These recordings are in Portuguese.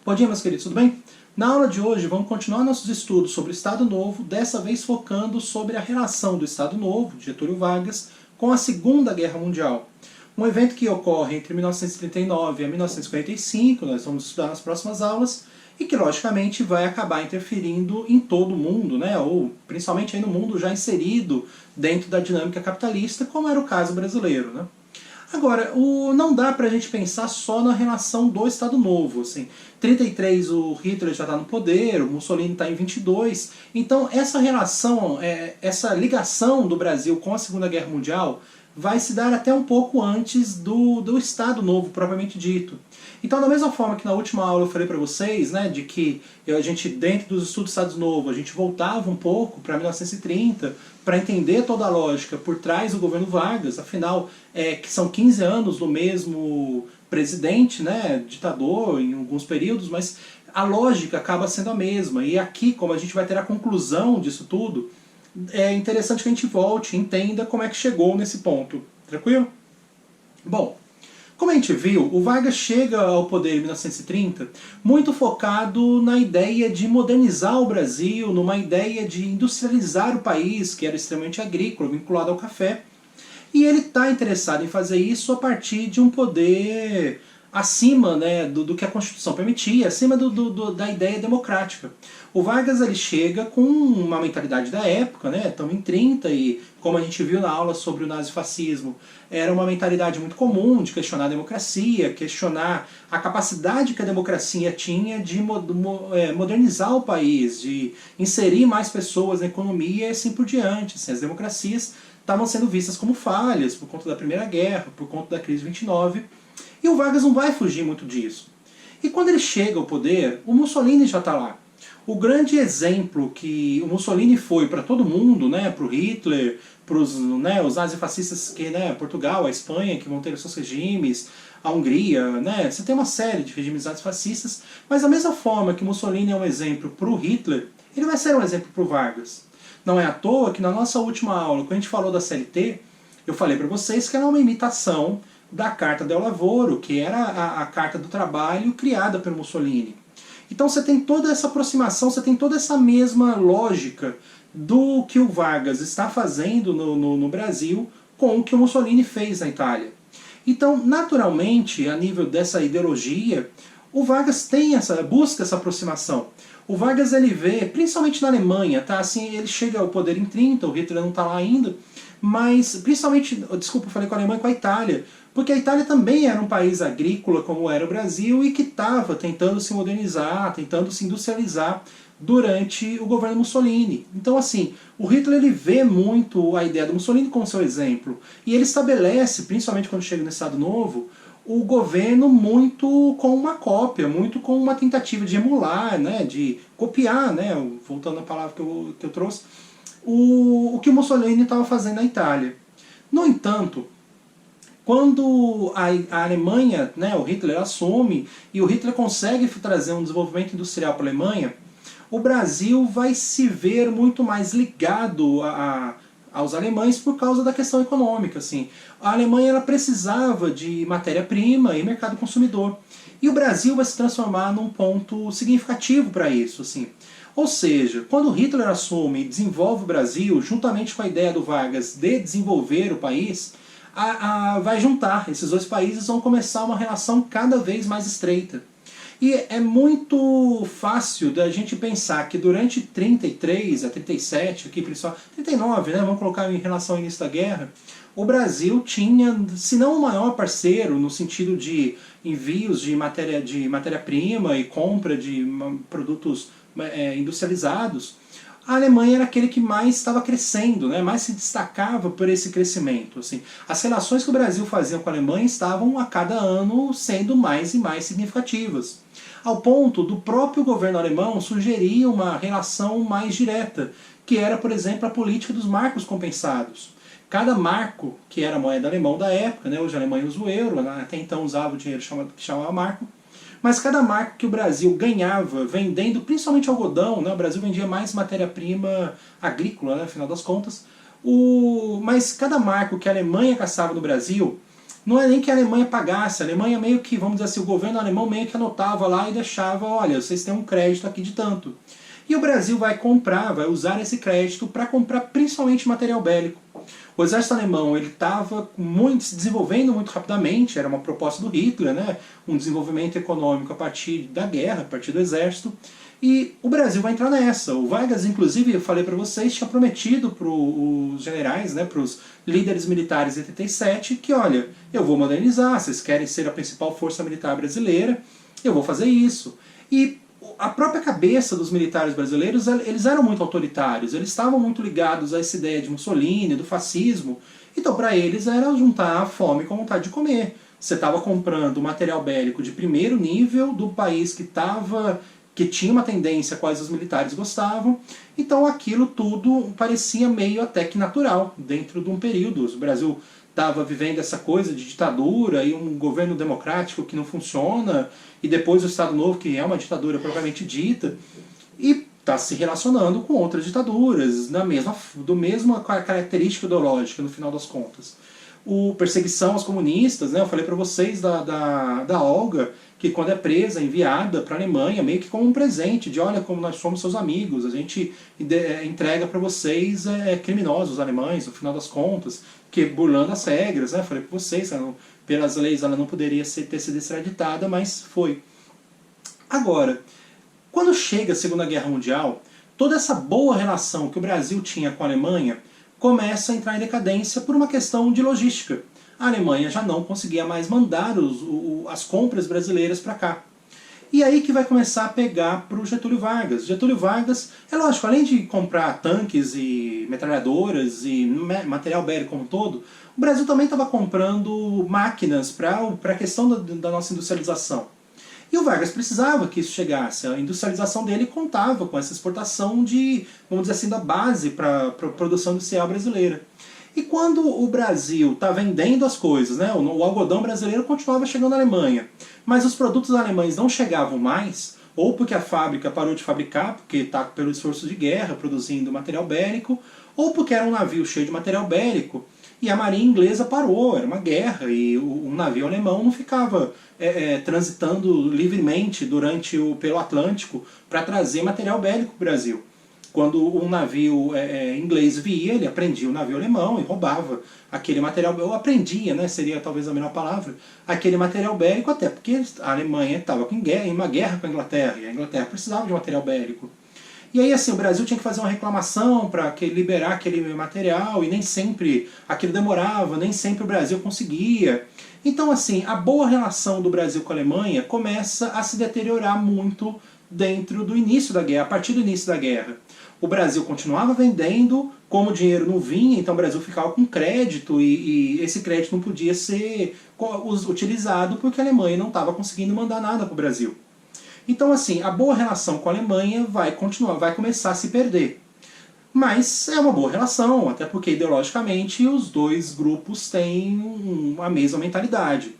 Bom dia, meus queridos, tudo bem? Na aula de hoje vamos continuar nossos estudos sobre o Estado Novo, dessa vez focando sobre a relação do Estado Novo, de Getúlio Vargas, com a Segunda Guerra Mundial. Um evento que ocorre entre 1939 e 1945, nós vamos estudar nas próximas aulas, e que logicamente vai acabar interferindo em todo o mundo, né? Ou principalmente aí no mundo já inserido dentro da dinâmica capitalista, como era o caso brasileiro, né? Agora, não dá pra gente pensar só na relação do Estado Novo. Assim, 33 o Hitler já está no poder, o Mussolini está em 22. Então essa relação, essa ligação do Brasil com a Segunda Guerra Mundial vai se dar até um pouco antes do Estado Novo propriamente dito. Então, da mesma forma que na última aula eu falei para vocês, né, de que a gente, dentro dos estudos do Estado Novo, a gente voltava um pouco para 1930 para entender toda a lógica por trás do governo Vargas, afinal, que são 15 anos do mesmo presidente, né, ditador em alguns períodos, mas a lógica acaba sendo a mesma. E aqui, como a gente vai ter a conclusão disso tudo, é interessante que a gente volte e entenda como é que chegou nesse ponto. Tranquilo? Bom, como a gente viu, o Vargas chega ao poder em 1930 muito focado na ideia de modernizar o Brasil, numa ideia de industrializar o país, que era extremamente agrícola, vinculado ao café. E ele está interessado em fazer isso a partir de um poder acima, né, do que a Constituição permitia, acima da ideia democrática. O Vargas ele chega com uma mentalidade da época, né, estamos em 30 e, como a gente viu na aula sobre o nazifascismo, era uma mentalidade muito comum de questionar a democracia, questionar a capacidade que a democracia tinha de modernizar o país, de inserir mais pessoas na economia e assim por diante. Assim, as democracias estavam sendo vistas como falhas por conta da Primeira Guerra, por conta da crise de 29, e o Vargas não vai fugir muito disso. E quando ele chega ao poder, o Mussolini já está lá. O grande exemplo que o Mussolini foi para todo mundo, né, para o Hitler, para os nazifascistas, que, né, Portugal, a Espanha, que vão ter os seus regimes, a Hungria, né, você tem uma série de regimes nazifascistas, mas da mesma forma que o Mussolini é um exemplo para o Hitler, ele vai ser um exemplo para o Vargas. Não é à toa que na nossa última aula, quando a gente falou da CLT, eu falei para vocês que era uma imitação da Carta del Lavoro, que era a Carta do Trabalho criada pelo Mussolini. Então você tem toda essa aproximação, você tem toda essa mesma lógica do que o Vargas está fazendo no Brasil com o que o Mussolini fez na Itália. Então, naturalmente, a nível dessa ideologia, o Vargas busca essa aproximação. O Vargas ele vê, principalmente na Alemanha, tá? Assim, ele chega ao poder em 30, o Hitler não está lá ainda, mas principalmente, desculpa, eu falei com a Alemanha e com a Itália, porque a Itália também era um país agrícola como era o Brasil e que estava tentando se modernizar, tentando se industrializar durante o governo Mussolini. Então assim, o Hitler ele vê muito a ideia do Mussolini como seu exemplo e ele estabelece, principalmente quando chega no Estado Novo, o governo muito com uma cópia, muito com uma tentativa de emular, né, de copiar, né, voltando à palavra que eu trouxe, o que o Mussolini estava fazendo na Itália. No entanto, quando a Alemanha, né, o Hitler assume e o Hitler consegue trazer um desenvolvimento industrial para a Alemanha, o Brasil vai se ver muito mais ligado aos alemães por causa da questão econômica. Assim. A Alemanha ela precisava de matéria-prima e mercado consumidor. E o Brasil vai se transformar num ponto significativo para isso. Assim. Ou seja, quando Hitler assume e desenvolve o Brasil, juntamente com a ideia do Vargas de desenvolver o país, vai juntar, esses dois países vão começar uma relação cada vez mais estreita. E é muito fácil da gente pensar que durante 33 a 37, aqui principalmente 39, né, vamos colocar em relação ao início da guerra, o Brasil tinha, se não o maior parceiro, no sentido de envios de matéria-prima e compra de produtos industrializados, a Alemanha era aquele que mais estava crescendo, né? Mais se destacava por esse crescimento. Assim. As relações que o Brasil fazia com a Alemanha estavam a cada ano sendo mais e mais significativas. Ao ponto do próprio governo alemão sugerir uma relação mais direta, que era, por exemplo, a política dos marcos compensados. Cada marco, que era a moeda alemã da época, né? Hoje a Alemanha usa o euro, até então usava o dinheiro que chamava marco, mas cada marco que o Brasil ganhava vendendo, principalmente algodão, né, o Brasil vendia mais matéria-prima agrícola, né, afinal das contas, mas cada marco que a Alemanha caçava no Brasil não é nem que a Alemanha pagasse, a Alemanha meio que, vamos dizer assim, o governo alemão meio que anotava lá e deixava, olha, vocês têm um crédito aqui de tanto. E o Brasil vai comprar, vai usar esse crédito para comprar principalmente material bélico. O exército alemão ele estava se desenvolvendo muito rapidamente, era uma proposta do Hitler, né? Um desenvolvimento econômico a partir da guerra, a partir do exército. E o Brasil vai entrar nessa. O Vargas, inclusive, eu falei para vocês, tinha prometido para os generais, né, para os líderes militares em 87, que olha, eu vou modernizar, vocês querem ser a principal força militar brasileira, eu vou fazer isso. E a própria cabeça dos militares brasileiros, eles eram muito autoritários, eles estavam muito ligados a essa ideia de Mussolini, do fascismo. Então para eles era juntar a fome com a vontade de comer. Você estava comprando material bélico de primeiro nível do país que tinha uma tendência a quais os militares gostavam, então aquilo tudo parecia meio até que natural dentro de um período. O Brasil estava vivendo essa coisa de ditadura e um governo democrático que não funciona, e depois o Estado Novo, que é uma ditadura propriamente dita, e está se relacionando com outras ditaduras, do mesma característica ideológica, no final das contas. Perseguição aos comunistas, né? Eu falei para vocês da Olga, que quando é presa, enviada para a Alemanha, meio que como um presente, de olha como nós somos seus amigos, a gente entrega para vocês criminosos alemães, no final das contas, que burlando as regras, né? Eu falei para vocês, pelas leis ela não poderia ter sido extraditada, mas foi. Agora, quando chega a Segunda Guerra Mundial, toda essa boa relação que o Brasil tinha com a Alemanha começa a entrar em decadência por uma questão de logística. A Alemanha já não conseguia mais mandar as compras brasileiras para cá. E aí que vai começar a pegar para o Getúlio Vargas. Getúlio Vargas, é lógico, além de comprar tanques e metralhadoras e material bélico como um todo, o Brasil também estava comprando máquinas para a questão da nossa industrialização. E o Vargas precisava que isso chegasse. A industrialização dele contava com essa exportação de, vamos dizer assim, da base para a produção industrial brasileira. E quando o Brasil está vendendo as coisas, né, o algodão brasileiro continuava chegando na Alemanha, mas os produtos alemães não chegavam mais, ou porque a fábrica parou de fabricar, porque está pelo esforço de guerra produzindo material bélico, ou porque era um navio cheio de material bélico, e a marinha inglesa parou, era uma guerra, e um navio alemão não ficava transitando livremente pelo Atlântico para trazer material bélico para o Brasil. Quando um navio inglês via, ele aprendia o navio alemão e roubava aquele material, ou aprendia, né, seria talvez a melhor palavra, aquele material bélico, até porque a Alemanha estava em uma guerra com a Inglaterra, e a Inglaterra precisava de material bélico. E aí assim, o Brasil tinha que fazer uma reclamação para liberar aquele material, e nem sempre aquilo demorava, nem sempre o Brasil conseguia. Então assim, a boa relação do Brasil com a Alemanha começa a se deteriorar muito dentro do início da guerra, a partir do início da guerra. O Brasil continuava vendendo, como o dinheiro não vinha, então o Brasil ficava com crédito, e esse crédito não podia ser utilizado porque a Alemanha não estava conseguindo mandar nada para o Brasil. Então assim, a boa relação com a Alemanha vai começar a se perder. Mas é uma boa relação, até porque ideologicamente os dois grupos têm a mesma mentalidade.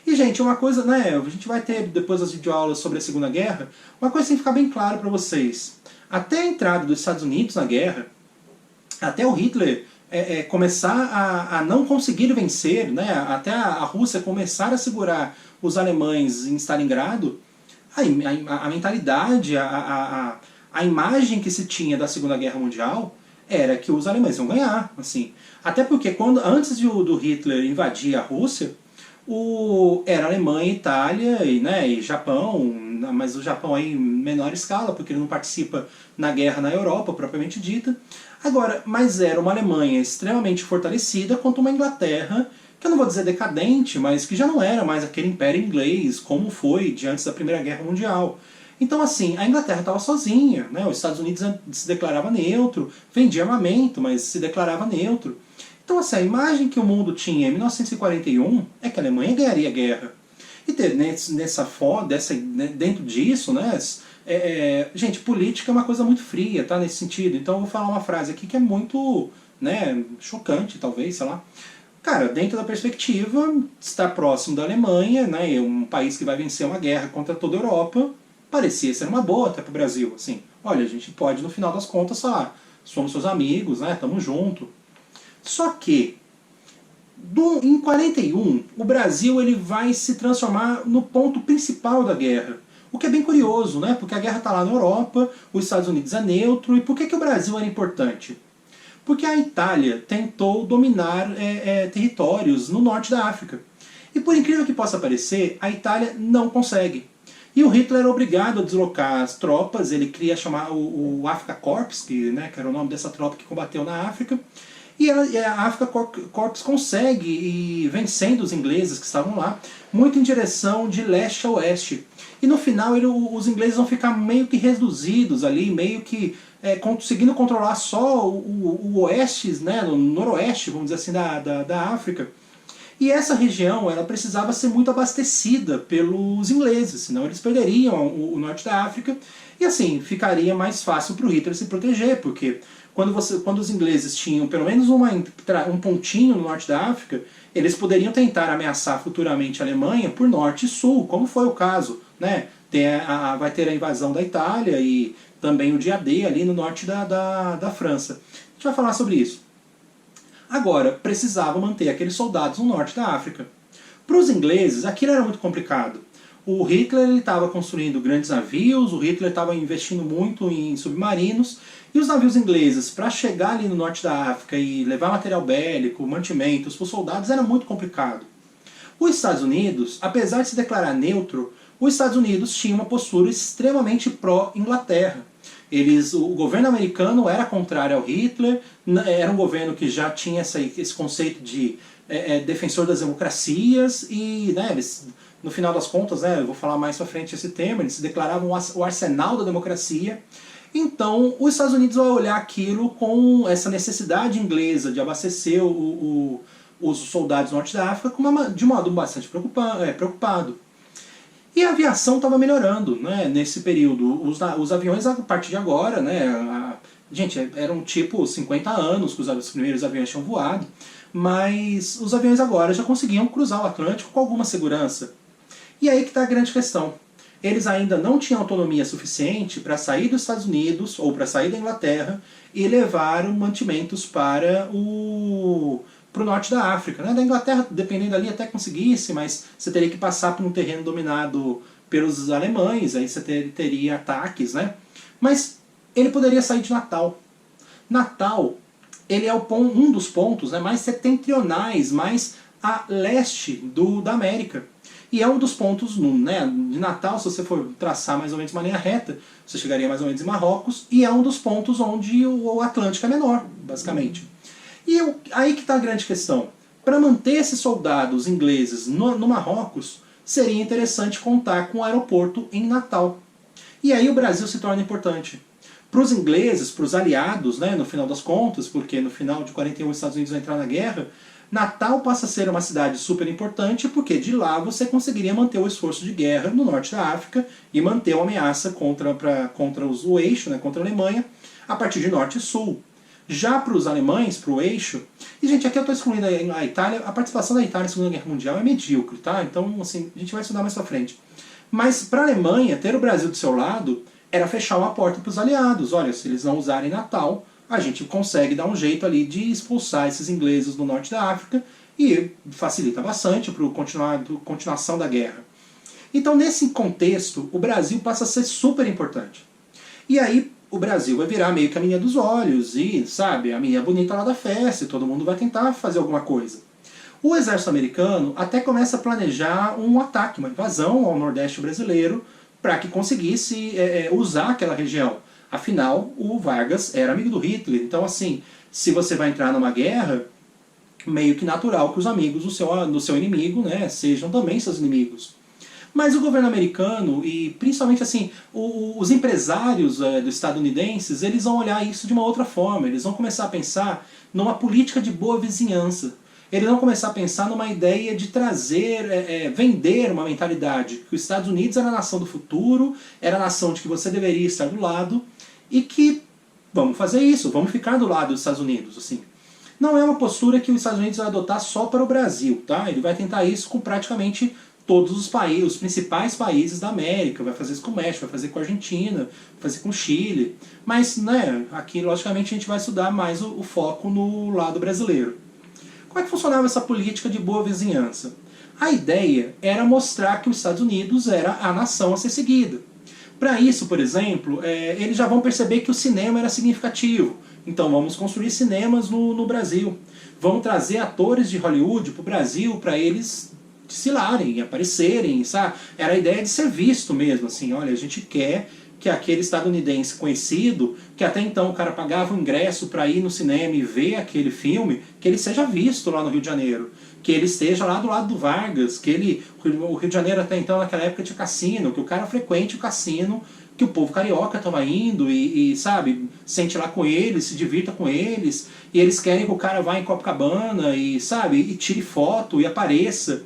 E gente, uma coisa, né, a gente vai ter depois das videoaulas sobre a Segunda Guerra, uma coisa tem que ficar bem claro para vocês. Até a entrada dos Estados Unidos na guerra, até o Hitler começar a não conseguir vencer, né, até a Rússia começar a segurar os alemães em Stalingrado, a mentalidade, a imagem que se tinha da Segunda Guerra Mundial era que os alemães iam ganhar. Assim. Até porque antes do Hitler invadir a Rússia, era Alemanha, Itália e Japão, mas o Japão aí em menor escala, porque ele não participa na guerra na Europa, propriamente dita. Agora, mas era uma Alemanha extremamente fortalecida contra uma Inglaterra, que eu não vou dizer decadente, mas que já não era mais aquele império inglês, como foi diante da Primeira Guerra Mundial. Então assim, a Inglaterra estava sozinha, né? Os Estados Unidos se declarava neutro, vendia armamento, mas se declarava neutro. Então assim, a imagem que o mundo tinha em 1941 é que a Alemanha ganharia a guerra. E dentro disso, né, gente, política é uma coisa muito fria, tá, nesse sentido. Então eu vou falar uma frase aqui que é muito, né, chocante, talvez, sei lá. Cara, dentro da perspectiva, estar próximo da Alemanha, né, um país que vai vencer uma guerra contra toda a Europa, parecia ser uma boa até para o Brasil. Assim, olha, a gente pode, no final das contas, falar, somos seus amigos, né, estamos juntos. Só que, Em 41, o Brasil ele vai se transformar no ponto principal da guerra. O que é bem curioso, né? Porque a guerra está lá na Europa, os Estados Unidos é neutro, e por que o Brasil era importante? Porque a Itália tentou dominar territórios no norte da África. E por incrível que possa parecer, a Itália não consegue. E o Hitler é obrigado a deslocar as tropas, ele queria chamar o Afrika Korps, que era o nome dessa tropa que combateu na África, e a Afrika Korps consegue ir vencendo os ingleses que estavam lá, muito em direção de leste a oeste. E no final os ingleses vão ficar meio que reduzidos ali, meio que conseguindo controlar só o oeste, né, o noroeste, vamos dizer assim, da África. E essa região ela precisava ser muito abastecida pelos ingleses, senão eles perderiam o norte da África. E assim, ficaria mais fácil para o Hitler se proteger, porque quando os ingleses tinham pelo menos um pontinho no norte da África, eles poderiam tentar ameaçar futuramente a Alemanha por norte e sul, como foi o caso, né? Vai ter a invasão da Itália e também o dia D ali no norte da França. A gente vai falar sobre isso. Agora, precisava manter aqueles soldados no norte da África. Para os ingleses, aquilo era muito complicado. O Hitler estava construindo grandes navios, o Hitler estava investindo muito em submarinos, e os navios ingleses, para chegar ali no norte da África e levar material bélico, mantimentos para os soldados, era muito complicado. Os Estados Unidos, apesar de se declarar neutro, os Estados Unidos tinha uma postura extremamente pró-Inglaterra. O governo americano era contrário ao Hitler, era um governo que já tinha esse conceito de defensor das democracias e, né, eles, no final das contas, né, eu vou falar mais pra frente esse tema, eles se declaravam o arsenal da democracia. Então os Estados Unidos vai olhar aquilo com essa necessidade inglesa de abastecer os soldados do norte da África de modo bastante preocupado. E a aviação estava melhorando, né, nesse período. Os aviões, a partir de agora, né, gente, eram tipo 50 anos que os primeiros aviões tinham voado, mas os aviões agora já conseguiam cruzar o Atlântico com alguma segurança. E aí que está a grande questão. Eles ainda não tinham autonomia suficiente para sair dos Estados Unidos ou para sair da Inglaterra e levar mantimentos para o norte da África. Né? Da Inglaterra, dependendo ali, até conseguisse, mas você teria que passar por um terreno dominado pelos alemães, aí você teria ataques, né? Mas ele poderia sair de Natal. Natal, ele é um dos pontos, né, mais setentrionais, mais a leste da América. E é um dos pontos, né, de Natal, se você for traçar mais ou menos de maneira reta, você chegaria mais ou menos em Marrocos, e é um dos pontos onde o Atlântico é menor, basicamente. E aí que está a grande questão. Para manter esses soldados ingleses no Marrocos, seria interessante contar com um aeroporto em Natal. E aí o Brasil se torna importante. Para os ingleses, para os aliados, né, no final das contas, porque no final de 41 os Estados Unidos vão entrar na guerra, Natal passa a ser uma cidade super importante porque de lá você conseguiria manter o esforço de guerra no norte da África e manter uma ameaça contra o eixo, né, contra a Alemanha, a partir de norte e sul. Já para os alemães, para o eixo... E, gente, aqui eu estou excluindo a Itália. A participação da Itália na Segunda Guerra Mundial é medíocre, tá? Então, assim, a gente vai estudar mais pra frente. Mas para a Alemanha, ter o Brasil do seu lado era fechar uma porta para os aliados. Olha, se eles não usarem Natal, a gente consegue dar um jeito ali de expulsar esses ingleses do norte da África e facilita bastante para a continuação da guerra. Então, nesse contexto, o Brasil passa a ser super importante. E aí, o Brasil vai virar meio que a menina dos olhos e, sabe, a menina bonita lá da festa e todo mundo vai tentar fazer alguma coisa. O exército americano até começa a planejar um ataque, uma invasão ao nordeste brasileiro para que conseguisse usar aquela região. Afinal, o Vargas era amigo do Hitler, então assim, se você vai entrar numa guerra, meio que natural que os amigos do seu inimigo, né, sejam também seus inimigos. Mas o governo americano, e principalmente assim, os empresários estadunidenses, eles vão olhar isso de uma outra forma. Eles vão começar a pensar numa política de boa vizinhança. Eles vão começar a pensar numa ideia de vender uma mentalidade que os Estados Unidos era a nação do futuro, era a nação de que você deveria estar do lado, e que vamos fazer isso, vamos ficar do lado dos Estados Unidos. Assim. Não é uma postura que os Estados Unidos vai adotar só para o Brasil, tá? Ele vai tentar isso com praticamente todos os países, os principais países da América, vai fazer isso com o México, vai fazer com a Argentina, vai fazer com o Chile, mas né, aqui logicamente a gente vai estudar mais o foco no lado brasileiro. Como é que funcionava essa política de boa vizinhança? A ideia era mostrar que os Estados Unidos era a nação a ser seguida. Para isso, por exemplo, eles já vão perceber que o cinema era significativo. Então vamos construir cinemas no Brasil. Vamos trazer atores de Hollywood para o Brasil para eles desfilarem, aparecerem, sabe? Era a ideia de ser visto mesmo, assim, olha, a gente quer que aquele estadunidense conhecido, que até então o cara pagava o ingresso para ir no cinema e ver aquele filme, que ele seja visto lá no Rio de Janeiro. Que ele esteja lá do lado do Vargas, que o Rio de Janeiro até então naquela época tinha cassino, que o cara frequente o cassino, que o povo carioca estava indo e, sabe, sente lá com eles, se divirta com eles, e eles querem que o cara vá em Copacabana e, sabe, e tire foto e apareça.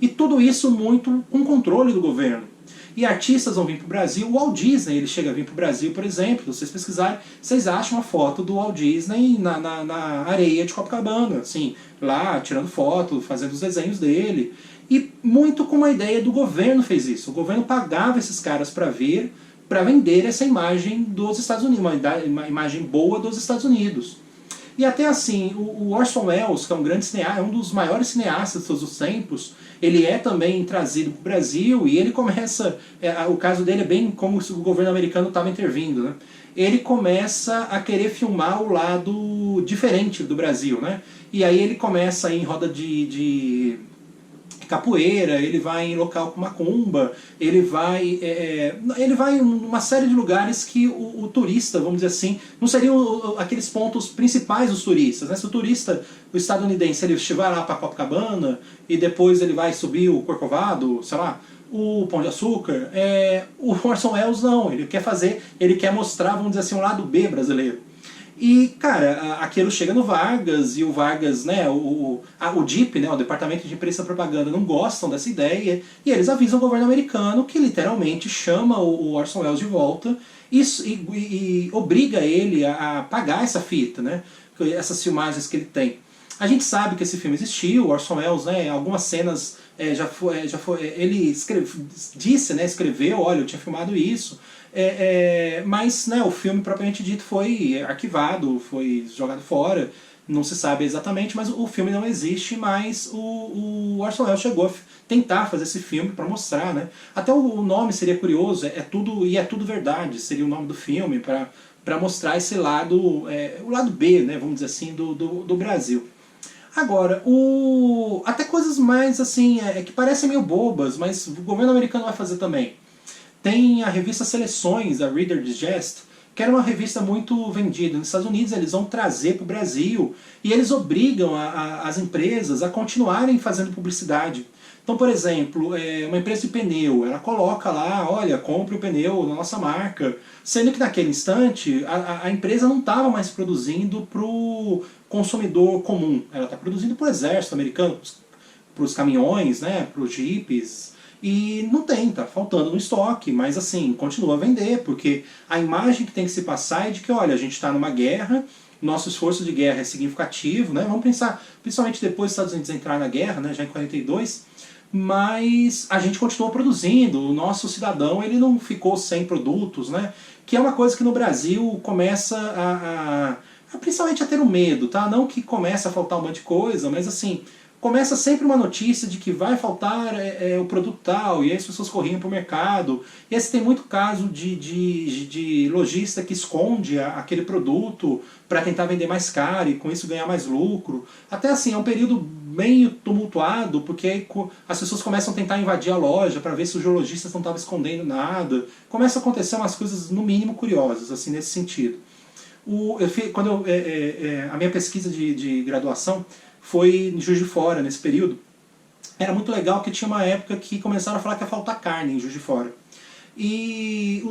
E tudo isso muito com controle do governo. E artistas vão vir para o Brasil. O Walt Disney ele chega a vir para o Brasil, por exemplo. Se vocês pesquisarem, vocês acham uma foto do Walt Disney na areia de Copacabana, assim, lá tirando foto, fazendo os desenhos dele. E muito com a ideia do governo fez isso. O governo pagava esses caras para vir, para vender essa imagem dos Estados Unidos, uma imagem boa dos Estados Unidos. E até assim, o Orson Welles, que é um grande cineasta, é um dos maiores cineastas de todos os tempos, ele é também trazido para o Brasil e ele começa, o caso dele é bem como se o governo americano estava intervindo, né? Ele começa a querer filmar o lado diferente do Brasil, né? E aí ele começa a ir em roda de capoeira, ele vai em local com macumba, ele vai em uma série de lugares que o turista, vamos dizer assim, não seriam aqueles pontos principais dos turistas, né? Se o turista, o estadunidense, ele vai lá para Copacabana e depois ele vai subir o Corcovado, sei lá, o Pão de Açúcar, o Orson Welles não, ele quer mostrar, vamos dizer assim, um lado B brasileiro. E, cara, aquilo chega no Vargas, e o Vargas, né, o DIP, né, o Departamento de Imprensa e Propaganda, não gostam dessa ideia, e eles avisam o governo americano que literalmente chama o Orson Welles de volta e obriga ele a pagar essa fita, né, essas filmagens que ele tem. A gente sabe que esse filme existiu, o Orson Welles, né, algumas cenas ele disse, né, escreveu, olha, eu tinha filmado isso, mas né, o filme propriamente dito foi arquivado, foi jogado fora, não se sabe exatamente, mas o filme não existe, mas o Orson Welles chegou a tentar fazer esse filme para mostrar, né? Até o nome seria curioso, é tudo verdade, seria o nome do filme, para mostrar esse lado, o lado B, né, vamos dizer assim, do Brasil. Agora, até coisas mais assim, que parecem meio bobas, mas o governo americano vai fazer também. Tem a revista Seleções, a Reader Digest, que era uma revista muito vendida. Nos Estados Unidos eles vão trazer para o Brasil e eles obrigam as empresas a continuarem fazendo publicidade. Então, por exemplo, uma empresa de pneu, ela coloca lá, olha, compre o pneu da nossa marca, sendo que naquele instante a empresa não estava mais produzindo para o consumidor comum, ela está produzindo para o exército americano, para os caminhões, né, para os jipes, e não tem, tá faltando no estoque, mas assim, continua a vender, porque a imagem que tem que se passar é de que, olha, a gente está numa guerra, nosso esforço de guerra é significativo, né? Vamos pensar, principalmente depois dos Estados Unidos entrar na guerra, né, já em 42, mas a gente continuou produzindo, o nosso cidadão ele não ficou sem produtos, né? Que é uma coisa que no Brasil começa principalmente a ter um medo, tá? Não que começa a faltar um monte de coisa, mas assim, começa sempre uma notícia de que vai faltar o produto tal, e aí as pessoas corriam para o mercado. E aí você tem muito caso de lojista que esconde aquele produto para tentar vender mais caro e com isso ganhar mais lucro. Até assim, é um período bem tumultuado, porque as pessoas começam a tentar invadir a loja para ver se os lojistas não estavam escondendo nada. Começa a acontecer umas coisas, no mínimo, curiosas, assim, nesse sentido. A minha pesquisa de graduação foi em Juiz de Fora, nesse período. Era muito legal que tinha uma época que começaram a falar que ia faltar carne em Juiz de Fora. E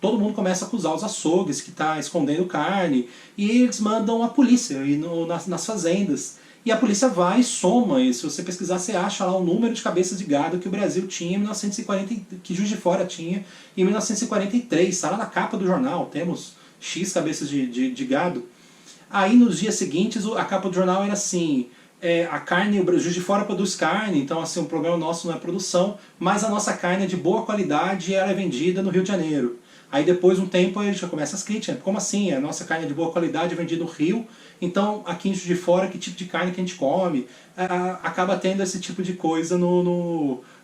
todo mundo começa a acusar os açougues que está escondendo carne, e eles mandam a polícia ir nas fazendas. E a polícia vai e soma, e se você pesquisar você acha lá o número de cabeças de gado que o Brasil tinha em 1940, que Juiz de Fora tinha em 1943, está lá na capa do jornal, temos X cabeças de gado. Aí nos dias seguintes a capa do jornal era assim, a carne, o Juiz de Fora produz carne, então assim, o problema nosso não é a produção, mas a nossa carne é de boa qualidade e ela é vendida no Rio de Janeiro. Aí depois, um tempo, ele já começa as críticas. Como assim? A nossa carne é de boa qualidade é vendida no Rio, então aqui em Juiz de Fora, que tipo de carne que a gente come? Acaba tendo esse tipo de coisa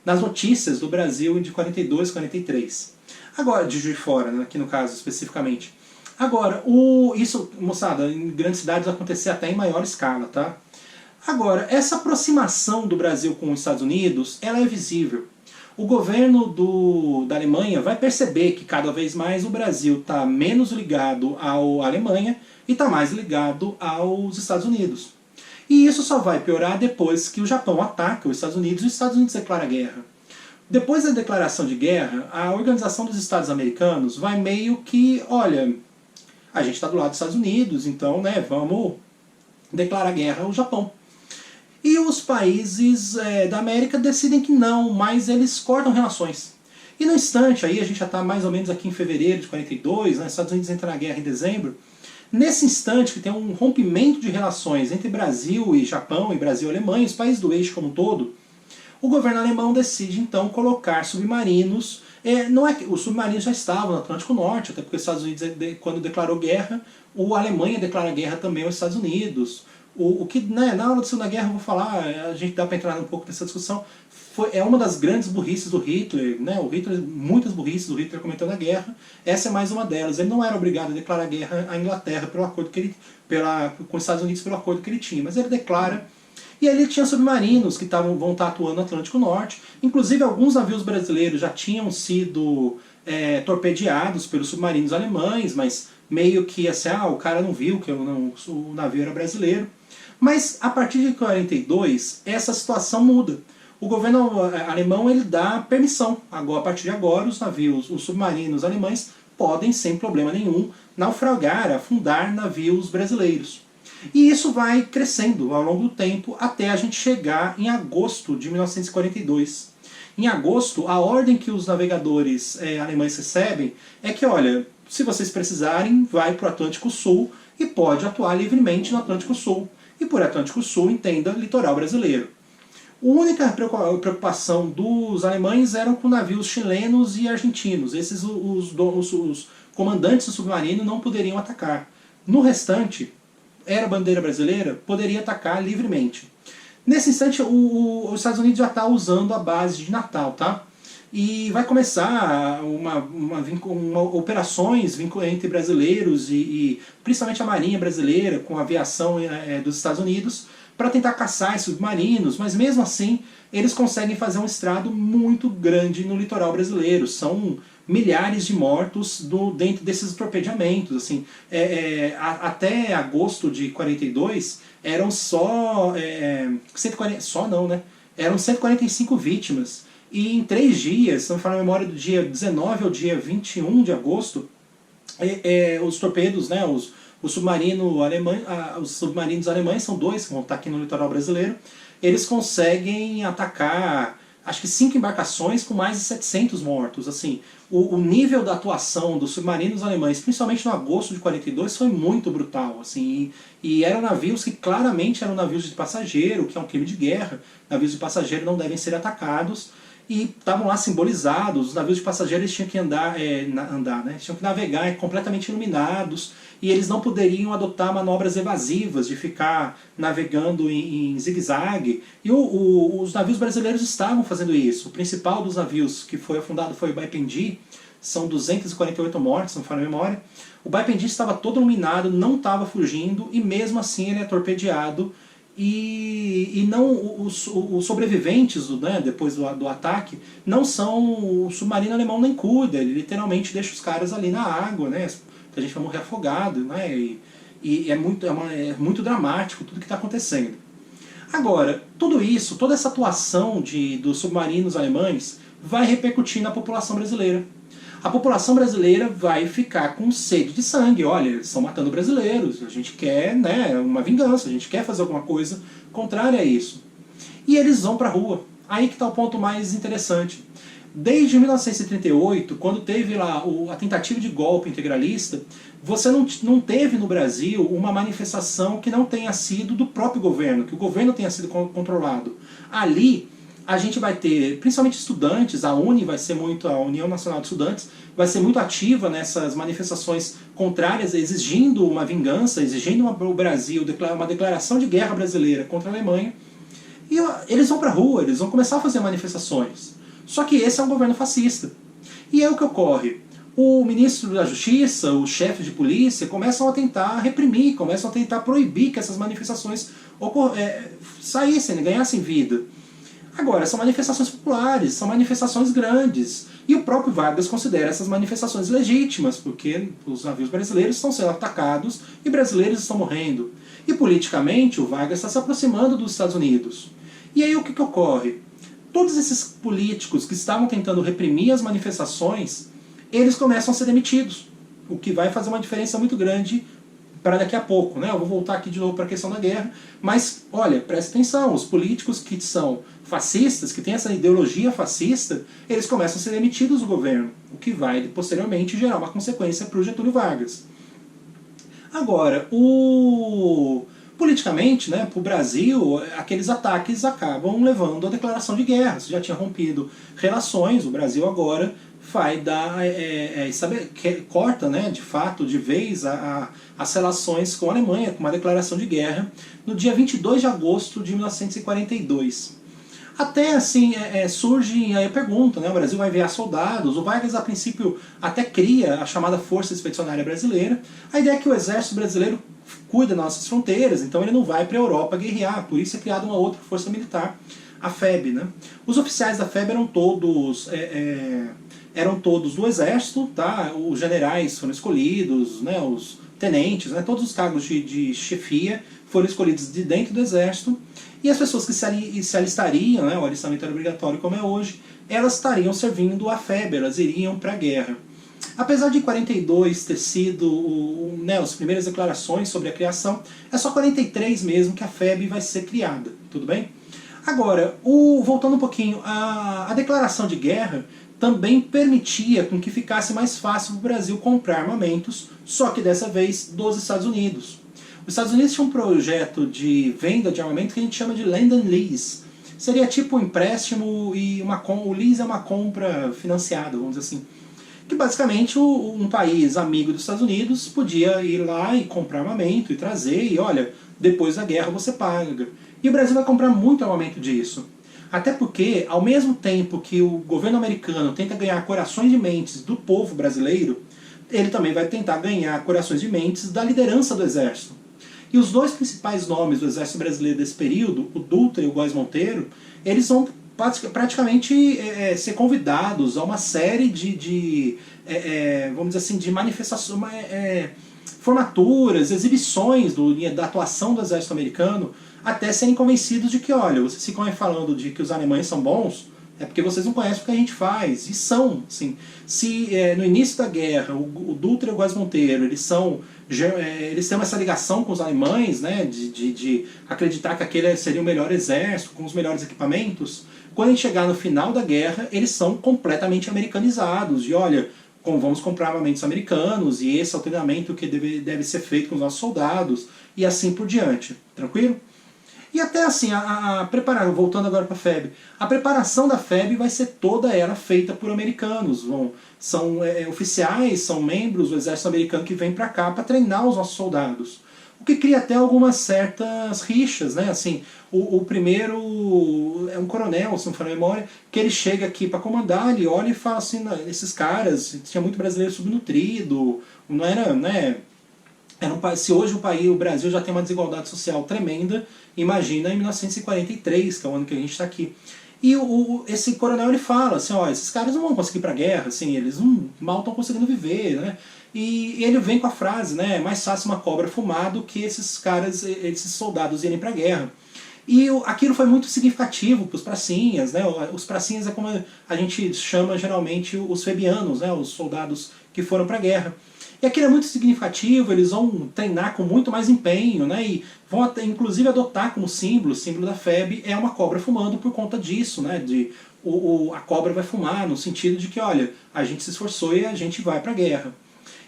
nas notícias do Brasil de 42, 43. Agora, de Juiz de Fora, né, aqui no caso especificamente. Agora, isso, moçada, em grandes cidades acontecia até em maior escala, tá? Agora, essa aproximação do Brasil com os Estados Unidos, ela é visível. O governo da Alemanha vai perceber que cada vez mais o Brasil está menos ligado à Alemanha e está mais ligado aos Estados Unidos. E isso só vai piorar depois que o Japão ataca os Estados Unidos e os Estados Unidos declara guerra. Depois da declaração de guerra, a Organização dos Estados Americanos vai meio que, olha, a gente está do lado dos Estados Unidos, então, né, vamos declarar guerra ao Japão. E os países da América decidem que não, mas eles cortam relações. E no instante, aí a gente já está mais ou menos aqui em fevereiro de 42, né, os Estados Unidos entram na guerra em dezembro. Nesse instante que tem um rompimento de relações entre Brasil e Japão, e Brasil e Alemanha, os países do eixo como um todo, o governo alemão decide então colocar submarinos. Não é que os submarinos já estavam no Atlântico Norte, até porque os Estados Unidos, quando declarou guerra, a Alemanha declara guerra também aos Estados Unidos. O que, né, na hora da Segunda Guerra, eu vou falar, a gente dá para entrar um pouco nessa discussão, é uma das grandes burrices do Hitler, né? O Hitler, muitas burrices do Hitler cometendo a guerra, essa é mais uma delas. Ele não era obrigado a declarar guerra à Inglaterra pelo acordo que ele, com os Estados Unidos pelo acordo que ele tinha, mas ele declara. E ali tinha submarinos que vão estar atuando no Atlântico Norte, inclusive alguns navios brasileiros já tinham sido torpedeados pelos submarinos alemães, mas meio que assim, o cara não viu que o navio era brasileiro. Mas a partir de 42, essa situação muda. O governo alemão ele dá permissão. Agora, a partir de agora, os submarinos alemães podem, sem problema nenhum, naufragar, afundar navios brasileiros. E isso vai crescendo ao longo do tempo até a gente chegar em agosto de 1942. Em agosto, a ordem que os navegadores alemães recebem é que, olha, se vocês precisarem, vai para o Atlântico Sul e pode atuar livremente no Atlântico Sul. E por Atlântico Sul, entenda litoral brasileiro. A única preocupação dos alemães eram com navios chilenos e argentinos. Esses, os comandantes do submarino não poderiam atacar. No restante, era bandeira brasileira, poderia atacar livremente. Nesse instante, os Estados Unidos já está usando a base de Natal, tá? E vai começar operações entre brasileiros e principalmente a Marinha Brasileira com a aviação dos Estados Unidos para tentar caçar esses submarinos, mas mesmo assim eles conseguem fazer um estrago muito grande no litoral brasileiro. São milhares de mortos dentro desses torpedeamentos. Assim, até agosto de 42 eram só 140, só não, né? Eram 145 vítimas. E em 3 dias, se não me falar a memória, do dia 19 ao dia 21 de agosto, os torpedos, né, os submarinos alemães, são 2 que vão estar aqui no litoral brasileiro, eles conseguem atacar, acho que 5 embarcações com mais de 700 mortos. Assim, o nível da atuação dos submarinos alemães, principalmente no agosto de 42, foi muito brutal. Assim, e eram navios que claramente eram navios de passageiro, que é um crime de guerra. Navios de passageiro não devem ser atacados. E estavam lá simbolizados, os navios de passageiros tinham que né? Tinham que navegar completamente iluminados, e eles não poderiam adotar manobras evasivas de ficar navegando em zigue-zague. E os navios brasileiros estavam fazendo isso. O principal dos navios que foi afundado foi o Baipendi, são 248 mortes, não me falha a memória. O Baipendi estava todo iluminado, não estava fugindo, e mesmo assim ele é torpedeado. E não os sobreviventes, né, depois do ataque, não são o submarino alemão, nem cuida, ele literalmente deixa os caras ali na água, né, que a gente vai morrer afogado, né, e é muito dramático tudo que está acontecendo. Agora, tudo isso, toda essa atuação dos submarinos alemães vai repercutir na população brasileira. A população brasileira vai ficar com sede de sangue. Olha, eles estão matando brasileiros, a gente quer, né, uma vingança, a gente quer fazer alguma coisa contrária a isso. E eles vão para a rua. Aí que está o ponto mais interessante. Desde 1938, quando teve lá a tentativa de golpe integralista, você não teve no Brasil uma manifestação que não tenha sido do próprio governo, que o governo tenha sido controlado. Ali, a gente vai ter, principalmente estudantes, a UNE vai ser muito, a União Nacional de Estudantes, vai ser muito ativa nessas manifestações contrárias, exigindo uma vingança, exigindo o Brasil, uma declaração de guerra brasileira contra a Alemanha. E eles vão para a rua, eles vão começar a fazer manifestações. Só que esse é um governo fascista. E é o que ocorre. O ministro da Justiça, os chefes de polícia começam a tentar reprimir, começam a tentar proibir que essas manifestações saíssem, ganhassem vida. Agora, são manifestações populares, são manifestações grandes. E o próprio Vargas considera essas manifestações legítimas, porque os navios brasileiros estão sendo atacados e brasileiros estão morrendo. E politicamente, o Vargas está se aproximando dos Estados Unidos. E aí o que ocorre? Todos esses políticos que estavam tentando reprimir as manifestações, eles começam a ser demitidos, o que vai fazer uma diferença muito grande para daqui a pouco, né? Eu vou voltar aqui de novo para a questão da guerra, mas olha, presta atenção, os políticos que são fascistas, que têm essa ideologia fascista, eles começam a ser demitidos do governo, o que vai posteriormente gerar uma consequência para o Getúlio Vargas. Agora, politicamente, né, para o Brasil, aqueles ataques acabam levando à declaração de guerra. Você já tinha rompido relações, o Brasil agora vai dar, corta, né, de fato, de vez, as relações com a Alemanha, com uma declaração de guerra, no dia 22 de agosto de 1942. Até assim, surge aí a pergunta, né, o Brasil vai enviar soldados, o Vargas a princípio até cria a chamada Força Expedicionária Brasileira. A ideia é que o exército brasileiro cuida das nossas fronteiras, então ele não vai para a Europa guerrear, por isso é criada uma outra força militar, a FEB. Né? Os oficiais da FEB eram todos do exército, tá? Os generais foram escolhidos, né? Os tenentes, né? Todos os cargos de chefia foram escolhidos de dentro do exército, e as pessoas que se alistariam, né? O alistamento era obrigatório como é hoje, elas estariam servindo a FEB, elas iriam para a guerra. Apesar de 42 ter sido as primeiras declarações sobre a criação, é só 43 mesmo que a FEB vai ser criada, tudo bem? Agora, voltando um pouquinho, a declaração de guerra também permitia com que ficasse mais fácil para o Brasil comprar armamentos, só que dessa vez dos Estados Unidos. Os Estados Unidos tinham um projeto de venda de armamento que a gente chama de Lend and Lease. Seria tipo um empréstimo e o lease é uma compra financiada, vamos dizer assim. Que basicamente um país amigo dos Estados Unidos podia ir lá e comprar armamento e trazer, e olha, depois da guerra você paga. E o Brasil vai comprar muito armamento disso. Até porque, ao mesmo tempo que o governo americano tenta ganhar corações de mentes do povo brasileiro, ele também vai tentar ganhar corações de mentes da liderança do exército. E os dois principais nomes do exército brasileiro desse período, o Dutra e o Góes Monteiro, eles vão praticamente ser convidados a uma série vamos dizer assim, de manifestações, formaturas, exibições da atuação do exército americano, até serem convencidos de que, olha, vocês ficam aí falando de que os alemães são bons, é porque vocês não conhecem o que a gente faz. E são, assim, se no início da guerra o Dutra e o Góes Monteiro, eles têm essa ligação com os alemães, né, de acreditar que aquele seria o melhor exército, com os melhores equipamentos, quando a gente chegar no final da guerra, eles são completamente americanizados, de olha, vamos comprar armamentos americanos, e esse é o treinamento que deve ser feito com os nossos soldados, e assim por diante. Tranquilo? E até assim, voltando agora para a FEB, a preparação da FEB vai ser toda ela feita por americanos. São oficiais, são membros do exército americano que vêm para cá para treinar os nossos soldados. O que cria até algumas certas rixas, né? Assim, o primeiro é um coronel, se não for a memória, que ele chega aqui para comandar, ele olha e fala assim, esses caras, tinha muito brasileiro subnutrido, não era, né? Se hoje o Brasil já tem uma desigualdade social tremenda, imagina em 1943, que é o ano que a gente está aqui. E esse coronel ele fala assim, ó, esses caras não vão conseguir ir para a guerra, assim, eles mal estão conseguindo viver, né? E ele vem com a frase, né, é mais fácil uma cobra fumar do que esses soldados irem para a guerra. E aquilo foi muito significativo para os pracinhas, né? Os pracinhas é como a gente chama geralmente os febianos, né? Os soldados que foram para a guerra. E aquilo é muito significativo, eles vão treinar com muito mais empenho, né? E vão até, inclusive adotar como símbolo, o símbolo da FEB é uma cobra fumando por conta disso, né? A cobra vai fumar no sentido de que, olha, a gente se esforçou e a gente vai para a guerra.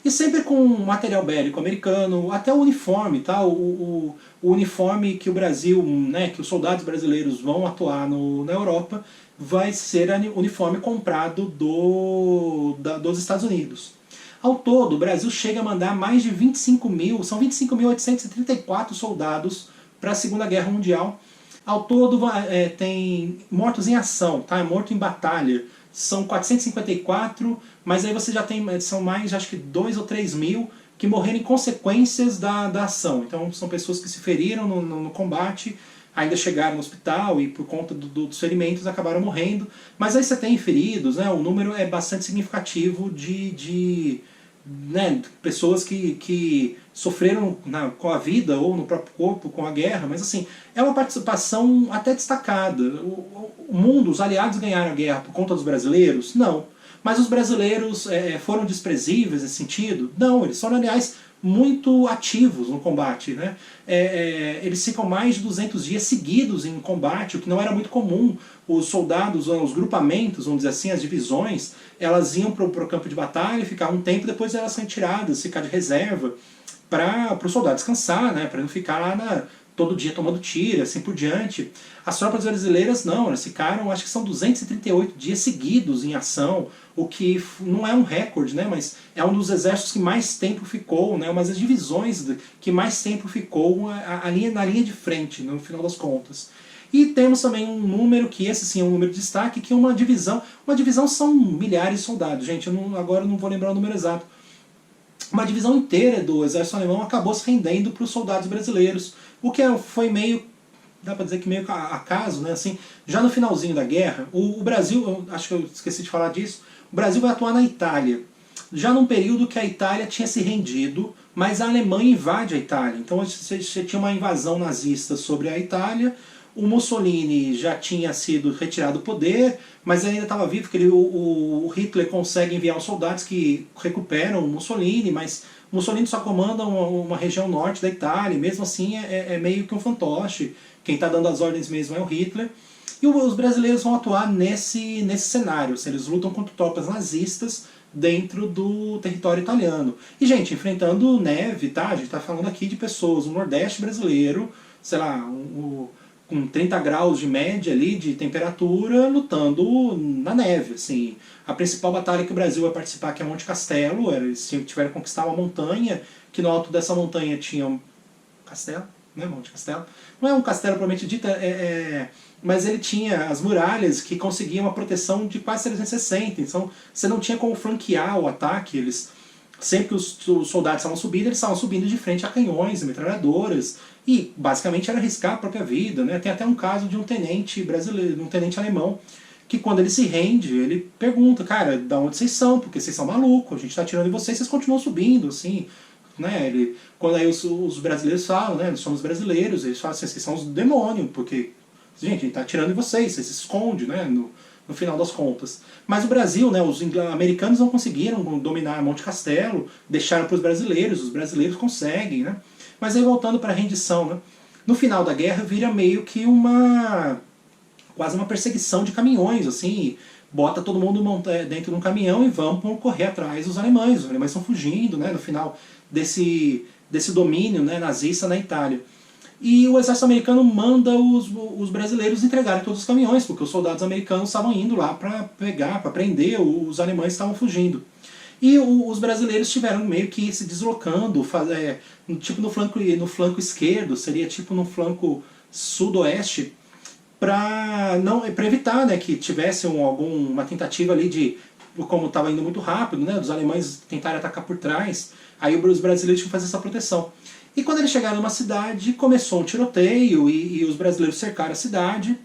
E sempre com material bélico americano, até o uniforme, tá? O uniforme que o Brasil, né, que os soldados brasileiros vão atuar na Europa, vai ser uniforme comprado dos Estados Unidos. Ao todo, o Brasil chega a mandar mais de 25 mil, são 25.834 soldados para a Segunda Guerra Mundial. Ao todo, tem mortos em ação, tá? Morto em batalha, são 454, mas aí você já tem, são mais, acho que 2 ou 3 mil que morreram em consequências da ação. Então são pessoas que se feriram no combate, ainda chegaram no hospital e por conta dos ferimentos acabaram morrendo. Mas aí você tem feridos, né? O número é bastante significativo né, pessoas que sofreram com a vida ou no próprio corpo com a guerra, mas assim, é uma participação até destacada. O mundo, os aliados ganharam a guerra por conta dos brasileiros? Não. Mas os brasileiros foram desprezíveis nesse sentido? Não, eles foram, aliás, muito ativos no combate, né? Eles ficam mais de 200 dias seguidos em combate, o que não era muito comum. Os soldados, os grupamentos, vamos dizer assim, as divisões, elas iam para o campo de batalha, ficavam um tempo, depois elas são retiradas, ficar de reserva, para o soldado descansar, né? Para não ficar lá todo dia tomando tiro, assim por diante. As tropas brasileiras não, elas ficaram, acho que são 238 dias seguidos em ação, o que não é um recorde, né, mas é um dos exércitos que mais tempo ficou, né, uma das divisões que mais tempo ficou na linha de frente, no final das contas. E temos também um número, que esse sim é um número de destaque, que é uma divisão são milhares de soldados, gente, agora eu não vou lembrar o número exato. Uma divisão inteira do exército alemão acabou se rendendo para os soldados brasileiros, o que foi meio, dá para dizer que meio acaso, né? Assim, já no finalzinho da guerra, o Brasil, acho que eu esqueci de falar disso, o Brasil vai atuar na Itália, já num período que a Itália tinha se rendido, mas a Alemanha invade a Itália. Então você tinha uma invasão nazista sobre a Itália, o Mussolini já tinha sido retirado do poder, mas ainda estava vivo, porque o Hitler consegue enviar os soldados que recuperam o Mussolini, mas o Mussolini só comanda uma região norte da Itália, e mesmo assim é meio que um fantoche. Quem está dando as ordens mesmo é o Hitler. E os brasileiros vão atuar nesse cenário, eles lutam contra tropas nazistas dentro do território italiano. E, gente, enfrentando neve, tá? A gente está falando aqui de pessoas, o Nordeste brasileiro, sei lá, com 30 graus de média ali de temperatura, lutando na neve. Assim. A principal batalha que o Brasil vai participar, que é Monte Castelo, eles tiveram que conquistar uma montanha, que no alto dessa montanha tinha um castelo, né, Monte Castelo. Não é um castelo propriamente dito, mas ele tinha as muralhas que conseguiam uma proteção de quase 360, então você não tinha como flanquear o ataque, sempre que os soldados estavam subindo, eles estavam subindo de frente a canhões, metralhadoras, e basicamente era arriscar a própria vida, né? Tem até um caso de um tenente brasileiro, um tenente alemão, que quando ele se rende, ele pergunta, cara, da onde vocês são? Porque vocês são malucos, a gente está atirando em vocês, vocês continuam subindo, assim, né? Quando aí os brasileiros falam, né, nós somos brasileiros, eles falam assim, vocês são os demônios, porque, gente, a gente está atirando em vocês, vocês se escondem, né, no final das contas. Mas o Brasil, né, os americanos não conseguiram dominar Monte Castelo, deixaram para os brasileiros conseguem, né? Mas aí voltando para a rendição, né, no final da guerra vira meio que quase uma perseguição de caminhões, assim, bota todo mundo dentro de um caminhão e vão correr atrás dos alemães. Os alemães estão fugindo, né, no final desse domínio, né, nazista na Itália. E o exército americano manda os brasileiros entregarem todos os caminhões, porque os soldados americanos estavam indo lá para pegar, para prender os alemães que estavam fugindo. E os brasileiros tiveram meio que ir se deslocando, tipo no flanco esquerdo, seria tipo no flanco sudoeste, para evitar, né, que tivesse alguma tentativa ali como estava indo muito rápido, né, dos alemães tentarem atacar por trás, aí os brasileiros tinham que fazer essa proteção. E quando eles chegaram numa cidade, começou um tiroteio e os brasileiros cercaram a cidade,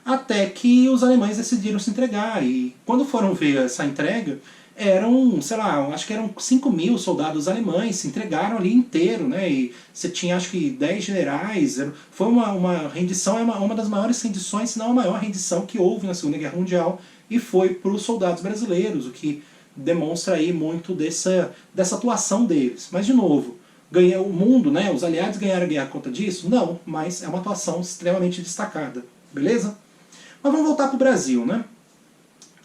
até que os alemães decidiram se entregar. E quando foram ver essa entrega, eram, sei lá, acho que eram 5 mil soldados alemães, se entregaram ali inteiro, né? E você tinha, acho que 10 generais. Foi uma rendição, uma das maiores rendições, se não a maior rendição que houve na Segunda Guerra Mundial, e foi para os soldados brasileiros, o que demonstra aí muito dessa atuação deles. Mas, de novo, o mundo, né, os aliados ganharam a guerra por conta disso? Não, mas é uma atuação extremamente destacada, beleza? Mas vamos voltar para o Brasil, né?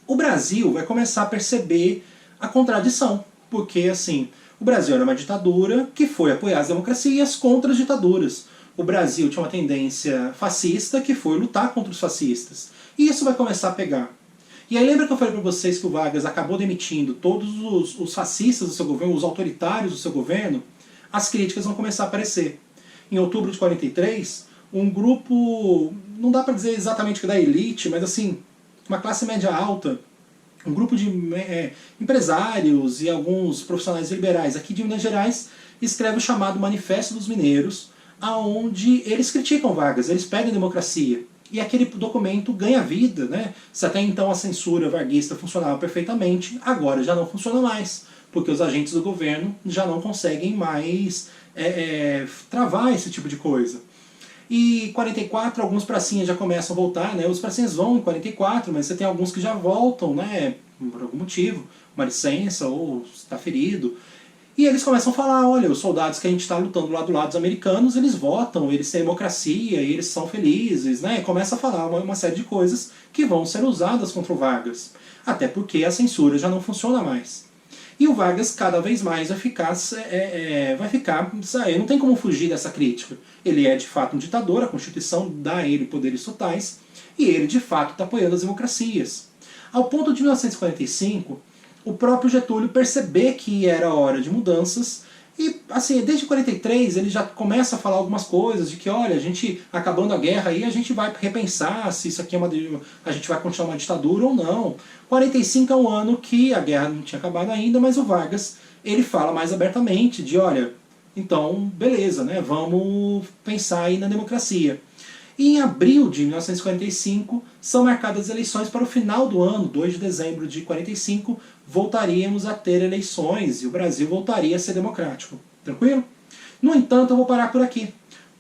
O Brasil vai começar a perceber a contradição, porque assim, O Brasil era uma ditadura que foi apoiar as democracias contra as ditaduras. O Brasil tinha uma tendência fascista que foi lutar contra os fascistas. E isso vai começar a pegar. E aí lembra que eu falei para vocês que o Vargas acabou demitindo todos os fascistas do seu governo, os autoritários do seu governo? As críticas vão começar a aparecer. Em outubro de 43, um grupo, não dá para dizer exatamente que da elite, mas assim, uma classe média alta, um grupo de empresários e alguns profissionais liberais aqui de Minas Gerais escreve o chamado Manifesto dos Mineiros, aonde eles criticam Vargas, eles pedem democracia. E aquele documento ganha vida, né? Se até então a censura varguista funcionava perfeitamente, agora já não funciona mais, porque os agentes do governo já não conseguem mais travar esse tipo de coisa. E em 44, alguns pracinhas já começam a voltar, né? Os pracinhas vão em 44, mas você tem alguns que já voltam, né? Por algum motivo, uma licença ou está ferido. E eles começam a falar, olha, os soldados que a gente está lutando lá do lado dos americanos, eles votam, eles têm democracia, e eles são felizes, né? E começa a falar uma série de coisas que vão ser usadas contra o Vargas. Até porque a censura já não funciona mais. E o Vargas cada vez mais vai ficar, não tem como fugir dessa crítica. Ele é de fato um ditador, a Constituição dá a ele poderes totais, e ele de fato está apoiando as democracias. Ao ponto de 1945, o próprio Getúlio perceber que era hora de mudanças, e assim, desde 43 ele já começa a falar algumas coisas, de que olha, a gente, acabando a guerra aí, a gente vai repensar se isso aqui a gente vai continuar uma ditadura ou não. 45 é um ano que a guerra não tinha acabado ainda, mas o Vargas, ele fala mais abertamente de, olha, então, beleza, né, vamos pensar aí na democracia. E em abril de 1945 são marcadas eleições para o final do ano, 2 de dezembro de 45, voltaríamos a ter eleições e o Brasil voltaria a ser democrático. Tranquilo? No entanto, eu vou parar por aqui,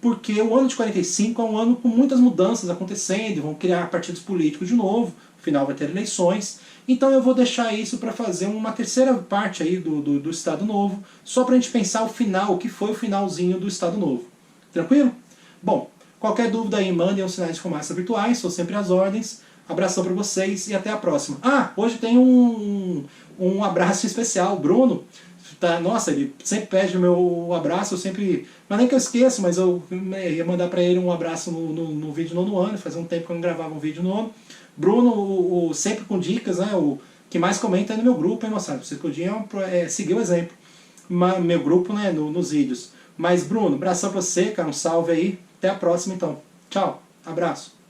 porque o ano de 45 é um ano com muitas mudanças acontecendo, vão criar partidos políticos de novo, no final vai ter eleições, então eu vou deixar isso para fazer uma terceira parte aí do Estado Novo, só para a gente pensar o final, o que foi o finalzinho do Estado Novo. Tranquilo? Bom, qualquer dúvida aí, mandem os sinais de fumaça virtuais, sou sempre às ordens. Abração para vocês e até a próxima. Ah, hoje tem um abraço especial. O Bruno, nossa, ele sempre pede o meu abraço, eu sempre... Não é nem que eu esqueço, mas eu ia mandar para ele um abraço no vídeo nono ano, fazia um tempo que eu não gravava um vídeo nono. Bruno, sempre com dicas, né? O que mais comenta é no meu grupo, hein, moçada? Vocês podiam seguir o exemplo. Meu grupo, né, nos vídeos. Mas, Bruno, abração para você, cara, um salve aí. Até a próxima, então. Tchau, abraço.